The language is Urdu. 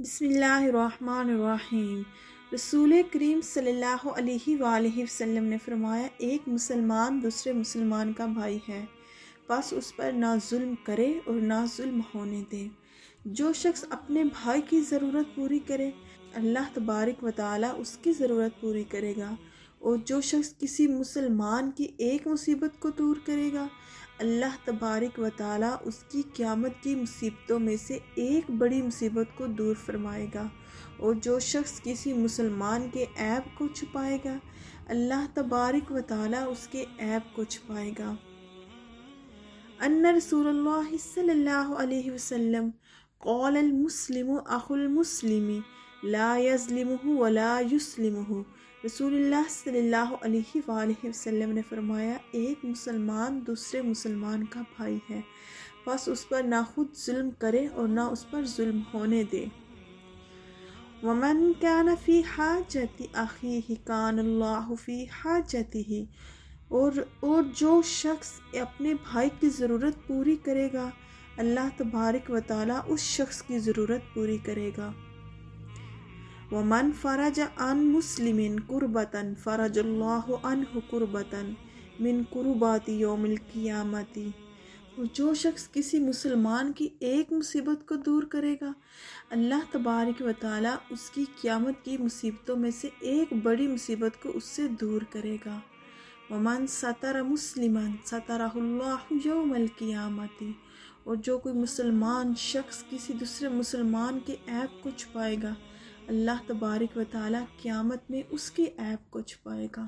بسم اللہ الرحمن الرحیم۔ رسول کریم صلی اللہ علیہ وآلہ وسلم نے فرمایا، ایک مسلمان دوسرے مسلمان کا بھائی ہے، بس اس پر نہ ظلم کرے اور نہ ظلم ہونے دے۔ جو شخص اپنے بھائی کی ضرورت پوری کرے، اللہ تبارک و تعالیٰ اس کی ضرورت پوری کرے گا، اور جو شخص کسی مسلمان کی ایک مصیبت کو دور کرے گا، اللہ تبارک و تعالیٰ اس کی قیامت کی مصیبتوں میں سے ایک بڑی مصیبت کو دور فرمائے گا، اور جو شخص کسی مسلمان کے عیب کو چھپائے گا، اللہ تبارک و تعالیٰ اس کے عیب کو چھپائے گا۔ ان رسول اللہ صلی اللہ علیہ وسلم قال المسلم اخو المسلم لا یظلمہ ولا یسلمہ۔ رسول اللہ صلی اللہ علیہ وآلہ وسلم نے فرمایا، ایک مسلمان دوسرے مسلمان کا بھائی ہے، بس اس پر نہ خود ظلم کرے اور نہ اس پر ظلم ہونے دے۔ ومن کان فی حاجت اخیہ کان اللہ فی حاجتہ۔ اور جو شخص اپنے بھائی کی ضرورت پوری کرے گا، اللہ تبارک و تعالیٰ اس شخص کی ضرورت پوری کرے گا۔ ومن فرج عن مسلم کربۃ فرج اللہ عنہ کربۃ من کربات یوم القیامۃ۔ اور جو شخص کسی مسلمان کی ایک مصیبت کو دور کرے گا، اللہ تبارک و تعالیٰ اس کی قیامت کی مصیبتوں میں سے ایک بڑی مصیبت کو اس سے دور کرے گا۔ ومن ستر مسلما سترہ اللہ یوم القیامۃ۔ اور جو کوئی مسلمان شخص کسی دوسرے مسلمان کے عیب کو چھپائے گا، اللہ تبارک و تعالیٰ قیامت میں اس کے عیب کو چھپائے گا۔